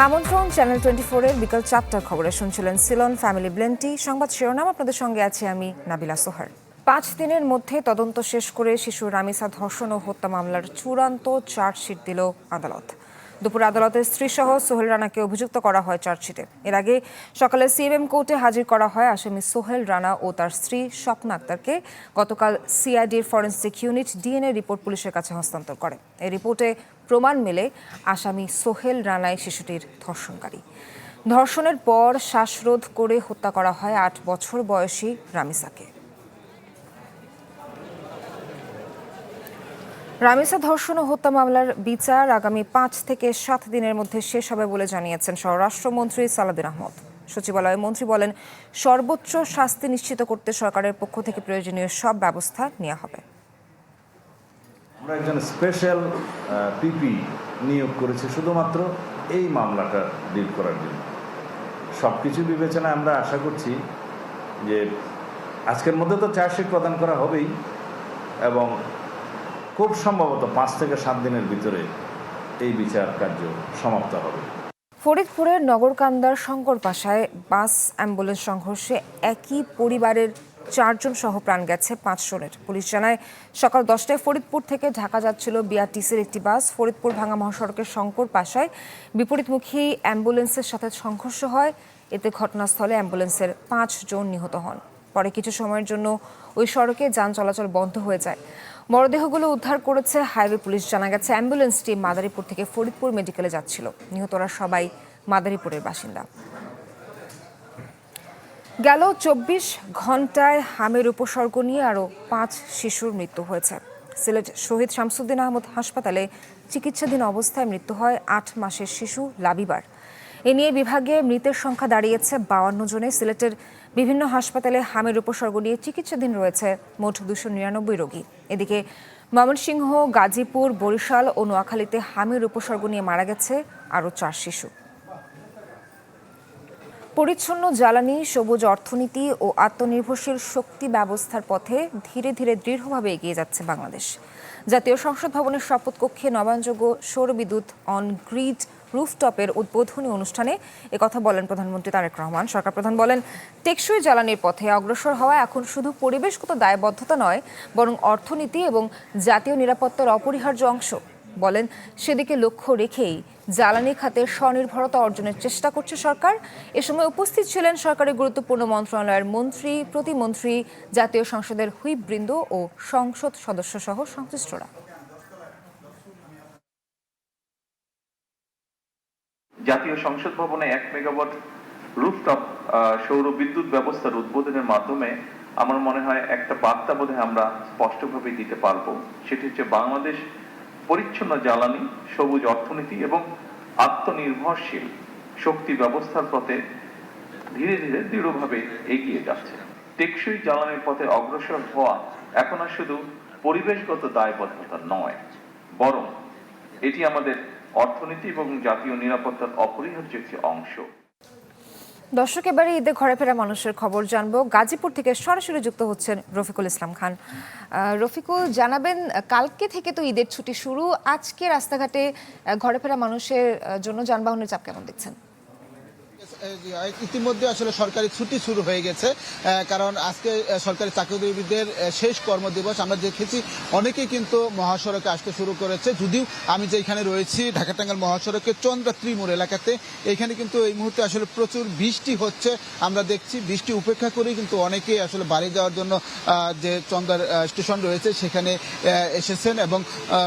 আমন্ত্রণ চ্যানেল 24 এর বিকাল 4টার খবরে শুনছিলেন সিলন ফ্যামিলি ব্লেন্টি। সংবাদ শিরোনাম আপনাদের সঙ্গে আছি আমি নাবিলা সোহার। 5 দিনের মধ্যে তদন্ত শেষ করে শিশু রামিসা ধর্ষণ ও হত্যা মামলার চূড়ান্ত চার্জশিট দিল আদালত। দুপুরে আদালতের স্ত্রীসহ সোহেল রানাকে অভিযুক্ত করা হয় চার্জশিটে। এর আগে সকালে সিএমএম কোর্টে হাজির করা হয় আসামি সোহেল রানা ও তার স্ত্রী স্বপ্না আক্তারকে। গতকাল সিআইডির ফরেন্সিক ইউনিট ডিএনএ রিপোর্ট পুলিশের কাছে হস্তান্তর করে। এই রিপোর্টে প্রমাণ মেলে আসামি সোহেল রানাই শিশুটির ধর্ষণকারী। ধর্ষণের পর শ্বাসরোধ করে হত্যা করা হয় 8 বছর বয়সী রামিসাকে। রামিসা ধর্ষণ ও হত্যা মামলার বিচার আগামী 5 থেকে 7 দিনের মধ্যে শেষ হবে বলে জানিয়েছেন স্বরাষ্ট্রমন্ত্রী সালাউদ্দিন আহমদ। সচিবালয়ে মন্ত্রী বলেন, সর্বোচ্চ শাস্তি নিশ্চিত করতে সরকারের পক্ষ থেকে প্রয়োজনীয় সব ব্যবস্থা নেওয়া হবে। আমরা একজন স্পেশাল পিপি নিয়োগ করেছি শুধুমাত্র এই মামলাটা ডিল করার জন্য। সব কিছু বিবেচনায় আমরা আশা করছি যে আজকের মধ্যে তো চার্জশিট প্রদান করা হবেই এবং খুব সম্ভবত 5 থেকে 7 দিনের ভিতরে এই বিচার কার্য সমাপ্ত হবে। ফরিদপুরের নগরকান্দার শঙ্করপাশায় বাস অ্যাম্বুলেন্স সংঘর্ষে একই পরিবারের 4 জন সহ প্রাণ গেছে 5 জনের। পুলিশ জানায়, সকাল 10টায় ফরিদপুর থেকে ঢাকা যাচ্ছিল বিআরটিসির একটি বাস। ফরিদপুর ভাঙা মহাসড়কের শঙ্করপাশায় বিপরীতমুখী অ্যাম্বুলেন্সের সাথে সংঘর্ষ হয়। এতে ঘটনাস্থলে অ্যাম্বুলেন্সের 5 জন নিহত হন। পরে কিছু সময়ের জন্য ওই সড়কে যান চলাচল বন্ধ হয়ে যায়। মরদেহগুলো উদ্ধার করেছে হাইওয়ে পুলিশ। জানা গেছে, অ্যাম্বুলেন্সটি মাদারীপুর থেকে ফরিদপুর মেডিকেলে যাচ্ছিল। নিহতরা সবাই মাদারীপুরের বাসিন্দা। গেল 24 ঘন্টায় হামের উপসর্গ নিয়ে আরও 5 শিশুর মৃত্যু হয়েছে। সিলেট শহীদ শামসুদ্দিন আহমদ হাসপাতালে চিকিৎসাধীন অবস্থায় মৃত্যু হয় 8 মাসের শিশু লাবিবার। এ নিয়ে বিভাগে মৃতের সংখ্যা দাঁড়িয়েছে 52 জনে। সিলেটের বিভিন্ন হাসপাতালে হামের উপসর্গ নিয়ে চিকিৎসাধীন রয়েছে মোট 299 রোগী। এদিকে ময়মনসিংহ, গাজীপুর, বরিশাল ও নোয়াখালীতে হামের উপসর্গ নিয়ে মারা গেছে আরও 4 শিশু। পরিচ্ছন্ন জ্বালানি, সবুজ অর্থনীতি ও আত্মনির্ভরশীল শক্তি ব্যবস্থার পথে ধীরে ধীরে দৃঢ়ভাবে এগিয়ে যাচ্ছে বাংলাদেশ। জাতীয় সংসদ ভবনের শপথ কক্ষে নবায়নযোগ্য সৌরবিদ্যুৎ অন গ্রিড রুফটপের উদ্বোধনী অনুষ্ঠানে একথা বলেন প্রধানমন্ত্রী তারেক রহমান। সরকার প্রধান বলেন, টেকসই জ্বালানির পথে অগ্রসর হওয়া এখন শুধু পরিবেশগত দায়বদ্ধতা নয়, বরং অর্থনীতি এবং জাতীয় নিরাপত্তার অপরিহার্য অংশ। বলেন, সেদিকে লক্ষ্য রেখেই জ্বালানি খাতের স্বনির্ভরতা অর্জনের চেষ্টা করছে সরকার। এ সময় উপস্থিত ছিলেন সরকারের গুরুত্বপূর্ণ মন্ত্রণালয়ের মন্ত্রী, প্রতিমন্ত্রী, জাতীয় সংসদের হুইপবৃন্দ ও সংসদ সদস্য সহ সংশ্লিষ্টরা। জাতীয় সংসদ ভবনে 1 মেগাওয়াট রুফটপ সৌর বিদ্যুৎ ব্যবস্থার উদ্বোধনের মাধ্যমে আমার মনে হয় একটা বার্তা বোধহয় আমরা স্পষ্টভাবে দিতে পারবো। সেটি হচ্ছে, বাংলাদেশ পরিচ্ছন্ন জ্বালানি, সবুজ অর্থনীতি এবং আত্মনির্ভরশীল শক্তি ব্যবস্থার পথে ধীরে ধীরে দৃঢ়ভাবে এগিয়ে যাচ্ছে। টেকসই জ্বালানির পথে অগ্রসর হওয়া এখন আর শুধু পরিবেশগত দায়বদ্ধতা নয়, বরং এটি আমাদের অর্থনীতি এবং জাতীয় নিরাপত্তার অপরিহার্য একটি অংশ। দর্শক, এবারে ঈদে ঘরে ফেরা মানুষের খবর জানবো। গাজীপুর থেকে সরাসরি যুক্ত হচ্ছেন রফিকুল ইসলাম খান। রফিকুল, জানাবেন, কালকে থেকে তো ঈদের ছুটি শুরু। আজকে রাস্তাঘাটে ঘরে ফেরা মানুষের জন্য যানবাহনের চাপ কেমন দেখছেন? ইতিমধ্যে আসলে সরকারি ছুটি শুরু হয়ে গেছে, কারণ আজকে সরকারি চাকরিজীবীদের শেষ কর্মদিবস। আমরা দেখেছি অনেকেই কিন্তু মহাসড়কে আসতে শুরু করেছে। যদিও আমি যেখানে রয়েছি ঢাকা টাঙ্গাইল মহাসড়কের চন্দ্রাত্রী মোড় এলাকাতে, এখানে কিন্তু এই মুহূর্তে আসলে প্রচুর বৃষ্টি হচ্ছে। আমরা দেখছি বৃষ্টি উপেক্ষা করেই কিন্তু অনেকেই আসলে বাড়ি যাওয়ার জন্য যে চন্দ্রার স্টেশন রয়েছে সেখানে এসেছেন এবং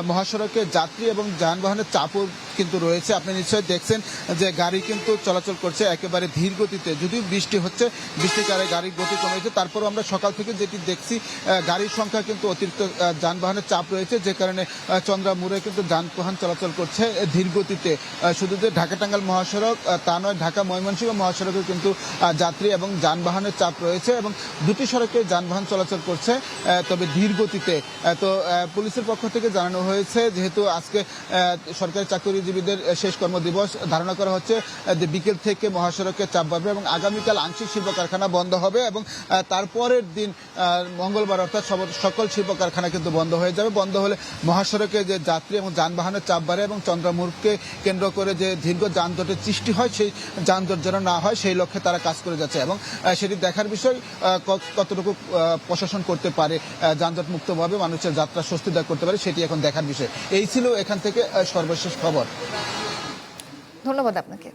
মহাসড়কে যাত্রী এবং যানবাহনের চাপও কিন্তু রয়েছে। আপনি নিশ্চয়ই দেখছেন যে গাড়ি কিন্তু চলাচল করছে একেবারে ধীর গতিতে। যদিও বৃষ্টি হচ্ছে, বৃষ্টির কারণে গাড়ির গতি কমেছে, তারপরও আমরা সকাল থেকে যেটি দেখছি গাড়ির সংখ্যা কিন্তু অতিরিক্ত যানবাহনের চাপ রয়েছে, যে কারণে চন্দ্রা মোড়ে কিন্তু যানবাহন চলাচল করছে ধীর গতিতে। শুধু যে ঢাকা টাঙ্গাইল মহাসড়ক তা নয়, ঢাকা ময়মনসিংহ মহাসড়কে কিন্তু যাত্রী এবং যানবাহনের চাপ রয়েছে এবং দুটি সড়কে যানবাহন চলাচল করছে, তবে ধীর গতিতে। তো পুলিশের পক্ষ থেকে জানানো হয়েছে, যেহেতু আজকে সরকারি চাকরিজীবীদের শেষ কর্মদিবস, ধারণা করা হচ্ছে যে বিকেল থেকে মহাসড়ক মহাসড়কে চাপ বাড়বে এবং আগামীকাল আংশিক শিল্প কারখানা বন্ধ হবে এবং তারপরের দিন মঙ্গলবার অর্থাৎ সকল শিল্প কারখানা কিন্তু বন্ধ হয়ে যাবে। বন্ধ হলে মহাসড়কে যে যাত্রী এবং যানবাহনের চাপ বাড়ে এবং চন্দ্রমুখকে কেন্দ্র করে যে দীর্ঘ যানজটের সৃষ্টি হয় সেই যানজট যেন না হয় সেই লক্ষ্যে তারা কাজ করে যাচ্ছে এবং সেটি দেখার বিষয় কতটুকু প্রশাসন করতে পারে যানজট মুক্তভাবে মানুষের যাত্রা স্বস্তিদায়ক করতে পারে সেটি এখন দেখার বিষয়। এই ছিল এখান থেকে সর্বশেষ খবর। ধন্যবাদ আপনাকে।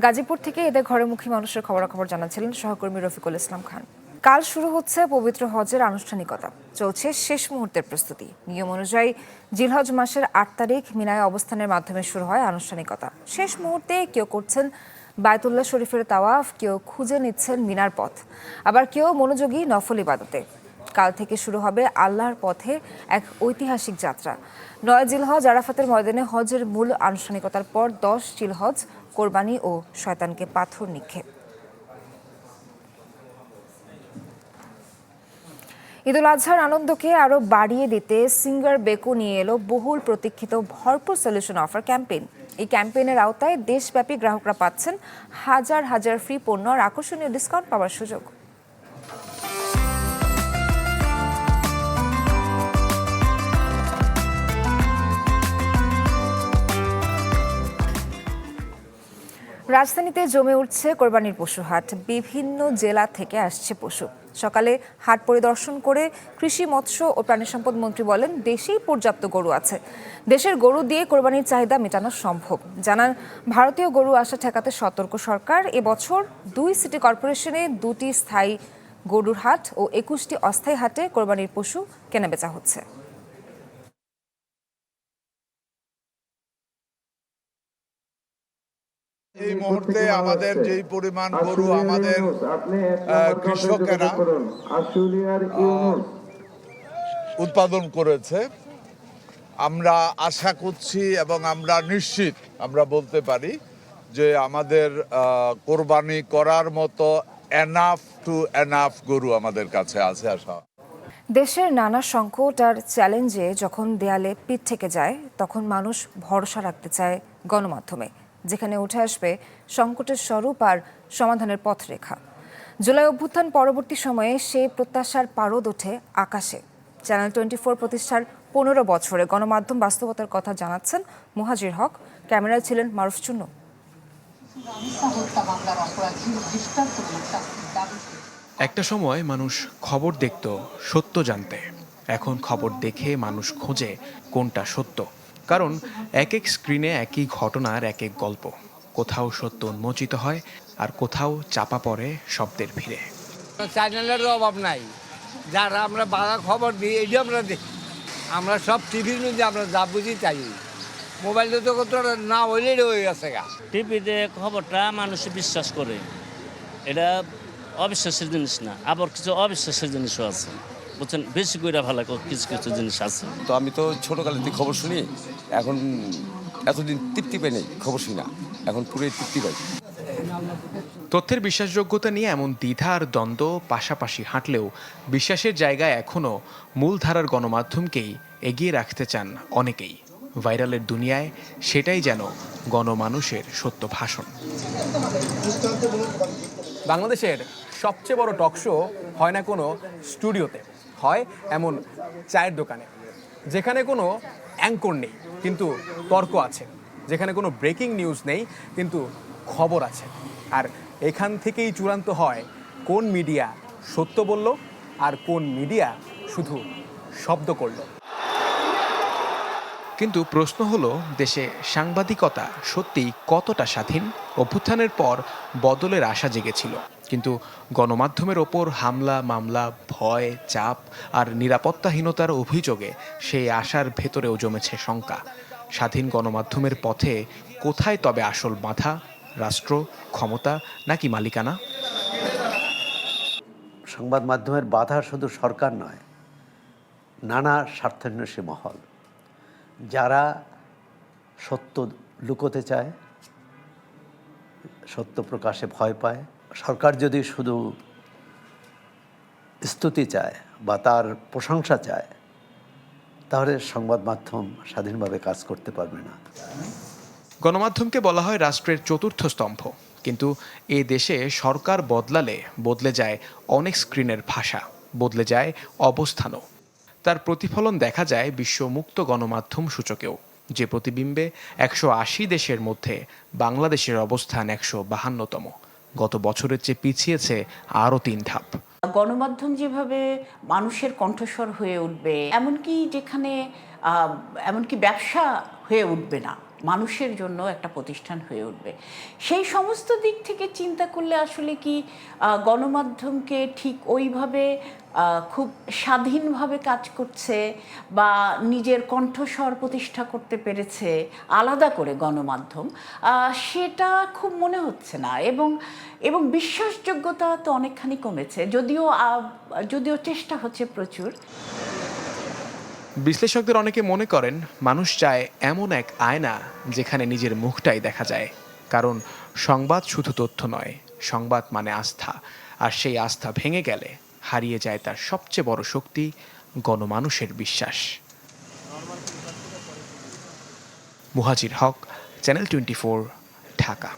গাজীপুর থেকে এদের ঘরেমুখী মানুষের খবরাখবর জানাচ্ছিলেন সহকর্মী রফিকুল ইসলাম খান। কাল শুরু হচ্ছে পবিত্র হজের আনুষ্ঠানিকতা, চলছে শেষ মুহূর্তের প্রস্তুতি। নিয়ম অনুযায়ী জিলহজ মাসের 8 তারিখ মিনায় অবস্থানের মাধ্যমে শুরু হয় আনুষ্ঠানিকতা। শেষ মুহূর্তে কেউ করছেন বায়তুল্লাহ শরীফের তাওয়াফ, কেউ খুঁজে নিচ্ছেন মিনার পথ, আবার কেউ মনোযোগী নফল ইবাদতে। কাল থেকে শুরু হবে আল্লাহর পথে এক ঐতিহাসিক যাত্রা। 9 জিলহজ আরাফাতের ময়দানে হজের মূল আনুষ্ঠানিকতার পর 10 জিলহজ কোরবানি ও শয়তানকে পাথর নিক্ষেপ। ঈদুল আজহার আনন্দকে আরো বাড়িয়ে দিতে সিঙ্গার বেকো নিয়ে এলো বহুল প্রতীক্ষিত ভরপুর সলিউশন অফার ক্যাম্পেইন। এই ক্যাম্পেইনের আওতায় দেশব্যাপী গ্রাহকরা পাচ্ছেন হাজার হাজার ফ্রি পণ্য আর আকর্ষণীয় ডিসকাউন্ট পাওয়ার সুযোগ। রাজধানীতে জমে উঠছে কোরবানির পশু হাট। বিভিন্ন জেলা থেকে আসছে পশু। সকালে হাট পরিদর্শন করে কৃষি, মৎস্য ও প্রাণী সম্পদ মন্ত্রী বলেন, দেশেই পর্যাপ্ত গরু আছে, দেশের গরু দিয়ে কোরবানির চাহিদা মেটানো সম্ভব। জানান, ভারতীয় গরু আসা ঠেকাতে সতর্ক সরকার। এবছর 2 সিটি কর্পোরেশনে 2টি স্থায়ী গরুর হাট ও 21টি অস্থায়ী হাটে কোরবানির পশু কেনাবেচা হচ্ছে। এই মুহূর্তে আমাদের যেই পরিমাণ গরু আমাদের কৃষকেরা উৎপাদন করেছে, আমরা আশা করছি এবং আমরা নিশ্চিত আমরা বলতে পারি যে আমাদের কোরবানি করার মতো এনাফ গরু আমাদের কাছে আছে। আশা দেশের নানা সংকট আর চ্যালেঞ্জে যখন দেয়ালে পিঠ থেকে যায়, তখন মানুষ ভরসা রাখতে চায় গণমাধ্যমে, যেখানে উঠে আসবে সংকটের স্বরূপ আর সমাধানের পথরেখা। জুলাই অভ্যুত্থান পরবর্তী সময়ে সেই প্রত্যাশার পারদ ওঠে আকাশে। চ্যানেল 24 প্রতিষ্ঠার 15 বছরে গণমাধ্যম বাস্তবতার কথা জানাচ্ছেন মুহাজির হক। ক্যামেরায় ছিলেন মারুফ চুন্নু। একটা সময় মানুষ খবর দেখত সত্য জানতে, এখন খবর দেখে মানুষ খোঁজে কোনটা সত্য। কারণ এক এক স্ক্রিনে একই ঘটনার এক এক গল্প, কোথাও সত্য উন্মোচিত হয় আর কোথাও চাপা পড়ে শব্দের ভিড়ে। চ্যানেলের অভাব নাই, যারা আমরা বাংলা খবর দিই এই যে আমরা দেখি, আমরা সব টিভির মধ্যে আমরা যা বুঝি তাই। মোবাইলে তো কত না হইলেই হয়ে গেছে গা। টিভিতে খবরটা মানুষ বিশ্বাস করে, এটা অবিশ্বাসের জিনিস না, আবার কিছু অবিশ্বাসের জিনিসও আছে, বুঝছেন। বেশি করে ভালো কিছু কিছু জিনিস আছে। তো আমি তো ছোটোকালের দিকে খবর শুনি, এখন এতদিন তৃপ্তি পাই নাই, খবর শুনি না, এখন পুরোই তৃপ্তি পাই। তথ্যের বিশ্বাসযোগ্যতা নিয়ে এমন দ্বিধা আর দ্বন্দ্ব পাশাপাশি হাঁটলেও বিশ্বাসের জায়গায় এখনও মূলধারার গণমাধ্যমকেই এগিয়ে রাখতে চান অনেকেই। ভাইরালের দুনিয়ায় সেটাই যেন গণমানুষের সত্য ভাষণ। বাংলাদেশের সবচেয়ে বড় টক শো হয় না কোনো স্টুডিওতে, হয় এমন চায়ের দোকানে, যেখানে কোনো অ্যাঙ্কর নেই কিন্তু তর্ক আছে, যেখানে কোনো ব্রেকিং নিউজ নেই কিন্তু খবর আছে। আর এখান থেকেই চূড়ান্ত হয় কোন মিডিয়া সত্য বলল আর কোন মিডিয়া শুধু শব্দ করল। কিন্তু প্রশ্ন হলো, দেশে সাংবাদিকতা সত্যিই কতটা স্বাধীন? অভ্যুত্থানের পর বদলের আশা জেগেছিল, কিন্তু গণমাধ্যমের ওপর হামলা, মামলা, ভয়, চাপ আর নিরাপত্তাহীনতার অভিযোগে সেই আশার ভেতরেও জমেছে শঙ্কা। স্বাধীন গণমাধ্যমের পথে কোথায় তবে আসল বাধা? রাষ্ট্র, ক্ষমতা নাকি মালিকানা? সংবাদ মাধ্যমের বাধা শুধু সরকার নয়, নানা স্বার্থান্বেষী মহল, যারা সত্য লুকোতে চায়, সত্য প্রকাশে ভয় পায়। সরকার যদি শুধু স্তুতি চায় বা তার প্রশংসা চায়, তাহলে সংবাদ মাধ্যম স্বাধীনভাবে কাজ করতে পারবে না। গণমাধ্যমকে বলা হয় রাষ্ট্রের চতুর্থ স্তম্ভ, কিন্তু এ দেশে সরকার বদলালে বদলে যায় অনেক স্ক্রিনের ভাষা, বদলে যায় অবস্থানও। তার প্রতিফলন দেখা যায় বিশ্ব মুক্ত গণমাধ্যম সূচকেও, যে প্রতিবিম্বে 180 দেশের মধ্যে বাংলাদেশের অবস্থান 152তম। গত বছরের চেয়ে পিছিয়েছে আরও 3 ধাপ। গণমাধ্যম যেভাবে মানুষের কণ্ঠস্বর হয়ে উঠবে, এমনকি ব্যবসা হয়ে উঠবে না, মানুষের জন্য একটা প্রতিষ্ঠান হয়ে উঠবে, সেই সমস্ত দিক থেকে চিন্তা করলে আসলে কি গণমাধ্যমকে ঠিক ওইভাবে খুব স্বাধীনভাবে কাজ করছে বা নিজের কণ্ঠস্বর প্রতিষ্ঠা করতে পেরেছে আলাদা করে গণমাধ্যম, সেটা খুব মনে হচ্ছে না। এবং বিশ্বাসযোগ্যতা তো অনেকখানি কমেছে, যদিও চেষ্টা হচ্ছে প্রচুর। বিশ্লেষকদের অনেকে মনে করেন মানুষ চায় এমন এক আয়না যেখানে নিজের মুখটাই দেখা যায়। কারণ সংবাদ শুধু তথ্য নয়, সংবাদ মানে আস্থা, আর সেই আস্থা ভেঙে গেলে হারিয়ে যায় তার সবচেয়ে বড় শক্তি, গণমানুষের বিশ্বাস। মুহাজির হক, চ্যানেল 24, ঢাকা।